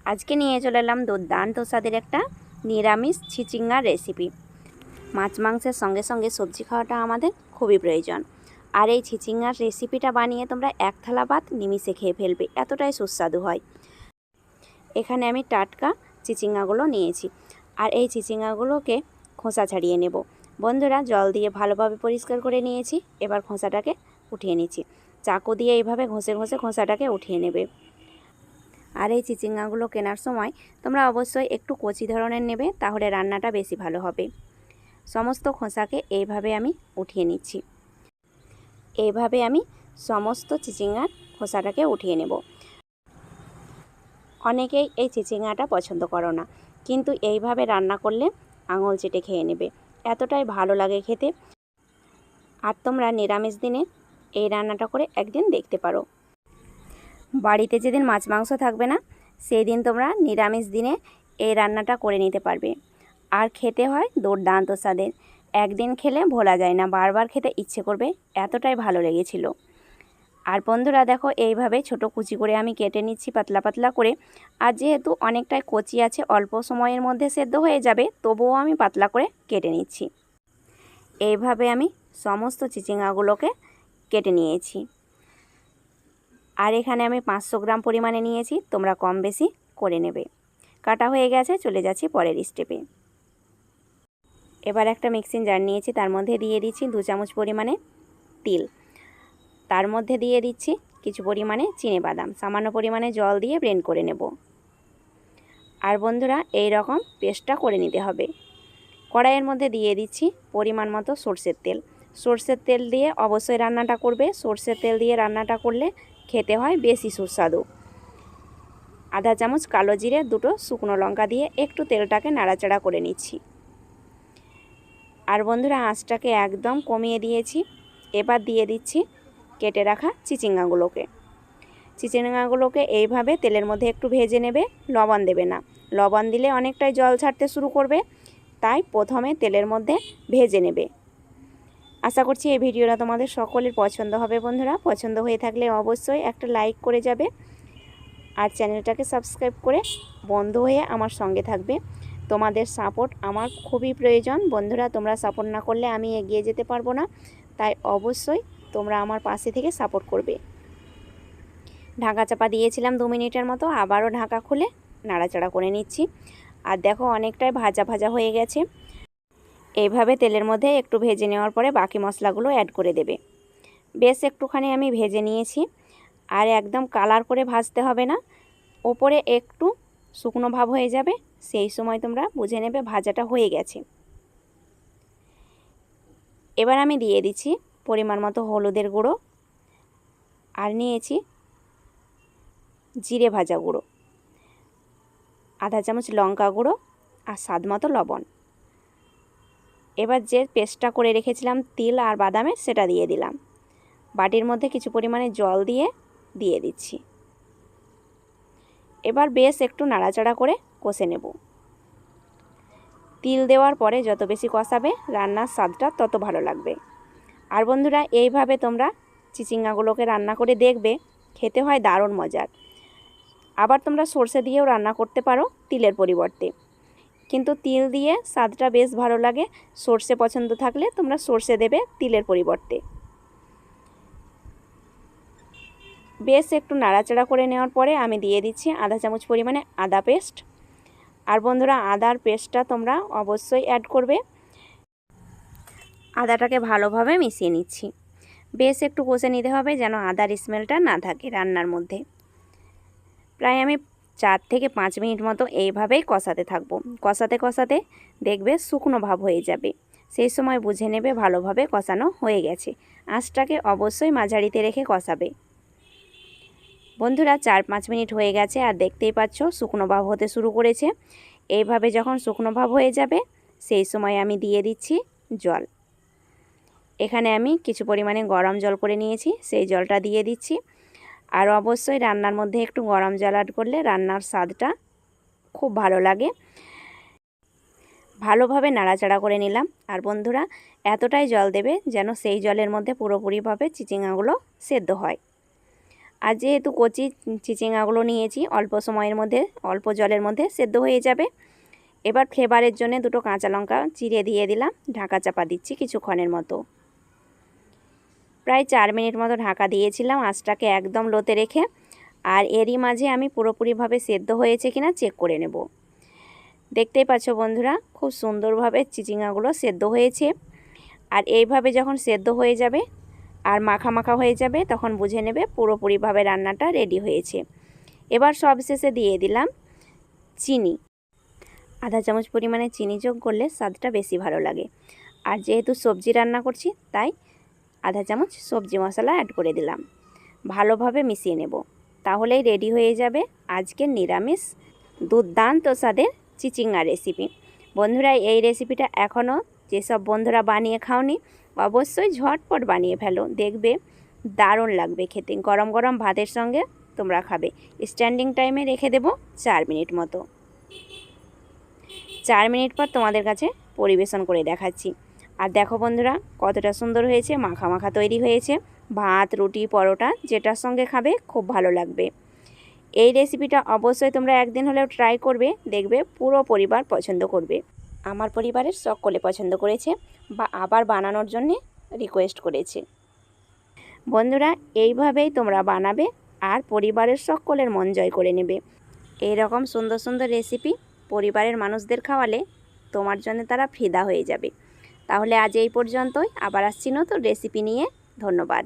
আজকে নিয়ে চলে এলাম দুর্দান্ত স্বাদের একটা নিরামিষ চিচিঙ্গার রেসিপি। মাছ মাংসের সঙ্গে সঙ্গে সবজি খাওয়াটা আমাদের খুবই প্রয়োজন। আর এই চিচিঙ্গার রেসিপিটা বানিয়ে তোমরা এক থালা ভাত নিমিষে খেয়ে ফেলবে, এতটাই সুস্বাদু হয়। এখানে আমি টাটকা চিচিঙ্গাগুলো নিয়েছি, আর এই চিচিঙ্গাগুলোকে খোসা ছাড়িয়ে নেব। বন্ধুরা, জল দিয়ে ভালোভাবে পরিষ্কার করে নিয়েছি। এবার খোসাটাকে উঠিয়ে নিচ্ছি। চাকু দিয়ে এইভাবে ঘষে ঘষে খোসাটাকে উঠিয়ে নেবে। আর এই চিচিঙ্গাগুলো কেনার সময় তোমরা অবশ্যই একটু কচি ধরনের নেবে, তাহলে রান্নাটা বেশি ভালো হবে। সমস্ত খোসাকে এইভাবে আমি উঠিয়ে নিচ্ছি। এইভাবে আমি সমস্ত চিচিঙ্গার খোসাটাকে উঠিয়ে নেব। অনেকেই এই চিচিঙ্গাটা পছন্দ করো না, কিন্তু এইভাবে রান্না করলে আঙুল চেটে খেয়ে নেবে, এতটাই ভালো লাগে খেতে। আর তোমরা নিরামিষ দিনে এই রান্নাটা করে একদিন দেখতে পারো। বাড়িতে যেদিন মাছ মাংস থাকবে না, সেই দিন তোমরা নিরামিষ দিনে এই রান্নাটা করে নিতে পারবে। আর খেতে হয় দুর্দান্ত স্বাদের। একদিন খেলে ভোলা যায় না, বারবার খেতে ইচ্ছে করবে, এতটাই ভালো লেগেছিল। আর বন্ধুরা দেখো, এইভাবে ছোট কুচি করে আমি কেটে নিচ্ছি পাতলা পাতলা করে। আর যেহেতু অনেকটাই কচি আছে, অল্প সময়ের মধ্যে সেদ্ধ হয়ে যাবে, তবুও আমি পাতলা করে কেটে নিচ্ছি। এইভাবে আমি সমস্ত চিচিঙ্গাগুলোকে কেটে নিয়েছি। আর এখানে আমি 500 গ্রাম পরিমাণে নিয়েছি, তোমরা কম বেশি করে নেবে। কাটা হয়ে গেছে, চলে যাচ্ছি পরের স্টেপে। এবার একটা মিক্সিং জার নিয়েছি, তার মধ্যে দিয়ে দিচ্ছি 2 চামচ পরিমাণে তিল। তার মধ্যে দিয়ে দিচ্ছি কিছু পরিমাণে চিনেবাদাম। সামান্য পরিমাণে জল দিয়ে ব্লেন্ড করে নেব। আর বন্ধুরা, এই রকম পেস্টটা করে নিতে হবে। কড়াইয়ের মধ্যে দিয়ে দিচ্ছি পরিমাণ মতো সরষের তেল। সরষের তেল দিয়ে অবশ্যই রান্নাটা করবে। সরষের তেল দিয়ে রান্নাটা করলে খেতে হয় বেশি সুস্বাদু। আধা চামচ কালো জিরে, 2টো শুকনো লঙ্কা দিয়ে একটু তেলটাকে নাড়াচাড়া করে নিচ্ছি। আর বন্ধুরা, আঁচটাকে একদম কমিয়ে দিয়েছি। এবার দিয়ে দিচ্ছি কেটে রাখা চিচিঙ্গাগুলোকে। চিচিঙ্গাগুলোকে এইভাবে তেলের মধ্যে একটু ভেজে নেবে, লবণ দেবে না। লবণ দিলে অনেকটাই জল ছাড়তে শুরু করবে, তাই প্রথমে তেলের মধ্যে ভেজে নেবে। আশা করছি এই ভিডিওটা তোমাদের সকলের পছন্দ হবে। বন্ধুরা, পছন্দ হয়ে থাকলে অবশ্যই একটা লাইক করে যাবে, আর চ্যানেলটাকে সাবস্ক্রাইব করে বন্ধু হয়ে আমার সঙ্গে থাকবে। তোমাদের সাপোর্ট আমার খুবই প্রয়োজন। বন্ধুরা, তোমরা সাপোর্ট না করলে আমি এগিয়ে যেতে পারবো না, তাই অবশ্যই তোমরা আমার পাশে থেকে সাপোর্ট করবে। ঢাকা চাপা দিয়েছিলাম 2 মিনিটের মতো, আবারও ঢাকা খুলে নাড়াচাড়া করে নিচ্ছি। আর দেখো, অনেকটাই ভাজা ভাজা হয়ে গেছে। এইভাবে তেলের মধ্যে একটু ভেজে নেওয়ার পরে বাকি মশলাগুলো অ্যাড করে দেবে। বেশ একটুখানি আমি ভেজে নিয়েছি। আর একদম কালার করে ভাজতে হবে না, ওপরে একটু শুকনো ভাব হয়ে যাবে, সেই সময় তোমরা বুঝে নেবে ভাজাটা হয়ে গেছে। এবার আমি দিয়ে দিচ্ছি পরিমাণ মতো হলুদের গুঁড়ো, আর নিয়েছি জিরে ভাজা গুঁড়ো, আধা চামচ লঙ্কা গুঁড়ো, আর স্বাদ মতো লবণ। এবার যে পেস্টটা করে রেখেছিলাম তিল আর বাদামের, সেটা দিয়ে দিলাম। বাটির মধ্যে কিছু পরিমাণে জল দিয়ে দিচ্ছি। এবার বেশ একটু নাড়াচাড়া করে কষে নেব। তিল দেওয়ার পরে যত বেশি কষাবে, রান্নার স্বাদটা তত ভালো লাগবে। আর বন্ধুরা, এইভাবে তোমরা চিচিঙ্গাগুলোকে রান্না করে দেখবে, খেতে হয় দারুণ মজার। আবার তোমরা সর্ষে দিয়েও রান্না করতে পারো তিলের পরিবর্তে, কিন্তু তিল দিয়ে স্বাদটা বেশ ভালো লাগে। সর্ষে পছন্দ থাকলে তোমরা সর্ষে দেবে তিলের পরিবর্তে। বেশ একটু নাড়াচাড়া করে নেওয়ার পরে আমি দিয়ে দিচ্ছি আধা চামচ পরিমাণে আদা পেস্ট। আর বন্ধুরা, আদার পেস্টটা তোমরা অবশ্যই অ্যাড করবে। আদাটাকে ভালোভাবে মিশিয়ে নিচ্ছি। বেশ একটু কষে নিতে হবে, যেন আদার স্মেলটা না থাকে রান্নার মধ্যে। প্রায় আমি 4 থেকে 5 মিনিট মতো এইভাবেই কষাতে থাকবো। কষাতে কষাতে দেখবে শুকনো ভাব হয়ে যাবে, সেই সময় বুঝে নেবে ভালোভাবে কষানো হয়ে গেছে। আঁচটাকে অবশ্যই মাঝারিতে রেখে কষাবে। বন্ধুরা, 4-5 মিনিট হয়ে গেছে, আর দেখতেই পাচ্ছ শুকনো ভাব হতে শুরু করেছে। এইভাবে যখন শুকনো ভাব হয়ে যাবে, সেই সময় আমি দিয়ে দিচ্ছি জল। এখানে আমি কিছু পরিমাণে গরম জল করে নিয়েছি, সেই জলটা দিয়ে দিচ্ছি। আর অবশ্যই রান্নার মধ্যে একটু গরম জল অ্যাড করলে রান্নার স্বাদটা খুব ভালো লাগে। ভালোভাবে নাড়াচাড়া করে নিলাম। আর বন্ধুরা, এতটাই জল দেবে যেন সেই জলের মধ্যে পুরোপুরিভাবে চিচিঙ্গাগুলো সেদ্ধ হয়। আর যেহেতু কচি চিচিঙ্গাগুলো নিয়েছি, অল্প সময়ের মধ্যে অল্প জলের মধ্যে সেদ্ধ হয়ে যাবে। এবার ফ্লেভারের জন্য দুটো কাঁচা লঙ্কা চিড়ে দিয়ে দিলাম, ঢাকা চাপা দিচ্ছি কিছুক্ষণের মতো। প্রায় 4 মিনিট মতো ঢাকা দিয়েছিলাম আঁচটাকে একদম লোতে রেখে। আর এরই মাঝে আমি পুরোপুরিভাবে সেদ্ধ হয়েছে কিনা চেক করে নেব। দেখতেই পাচ্ছ বন্ধুরা, খুব সুন্দরভাবে চিচিঙ্গাগুলো সেদ্ধ হয়েছে। আর এইভাবে যখন সেদ্ধ হয়ে যাবে আর মাখা মাখা হয়ে যাবে, তখন বুঝে নেবে পুরোপুরিভাবে রান্নাটা রেডি হয়েছে। এবার সবশেষে দিয়ে দিলাম চিনি। আধা চামচ পরিমাণে চিনি যোগ করলে স্বাদটা বেশি ভালো লাগে। আর যেহেতু সবজি রান্না করছি, তাই আধা চামচ সবজি মশলা অ্যাড করে দিলাম। ভালোভাবে মিশিয়ে নেব, তাহলেই রেডি হয়ে যাবে আজকের নিরামিষ দুর্দান্ত স্বাদের চিচিঙ্গা রেসিপি। বন্ধুরা, এই রেসিপিটা এখনও যেসব বন্ধুরা বানিয়ে খাওনি, অবশ্যই ঝটপট বানিয়ে ফেলো, দেখবে দারুণ লাগবে খেতে। গরম গরম ভাতের সঙ্গে তোমরা খাবে। স্ট্যান্ডিং টাইমে রেখে দেব 4 মিনিট মতো। 4 মিনিট পর তোমাদের কাছে পরিবেশন করে দেখাচ্ছি। আর দেখো বন্ধুরা, কতটা সুন্দর হয়েছে, মাখা মাখা তৈরি হয়েছে। ভাত, রুটি, পরোটা যেটার সঙ্গে খাবে খুব ভালো লাগবে। এই রেসিপিটা অবশ্যই তোমরা একদিন হলেও ট্রাই করবে, দেখবে পুরো পরিবার পছন্দ করবে। আমার পরিবারের সকলে পছন্দ করেছে বা আবার বানানোর জন্য রিকোয়েস্ট করেছে। বন্ধুরা, এইভাবেই তোমরা বানাবে আর পরিবারের সকলের মন জয় করে নেবে। এই রকম সুন্দর সুন্দর রেসিপি পরিবারের মানুষদের খাওয়ালে তোমার জন্য তারা ফিদা হয়ে যাবে। তাহলে আজ এই পর্যন্তই, আবার আসছি নতুন রেসিপি নিয়ে। ধন্যবাদ।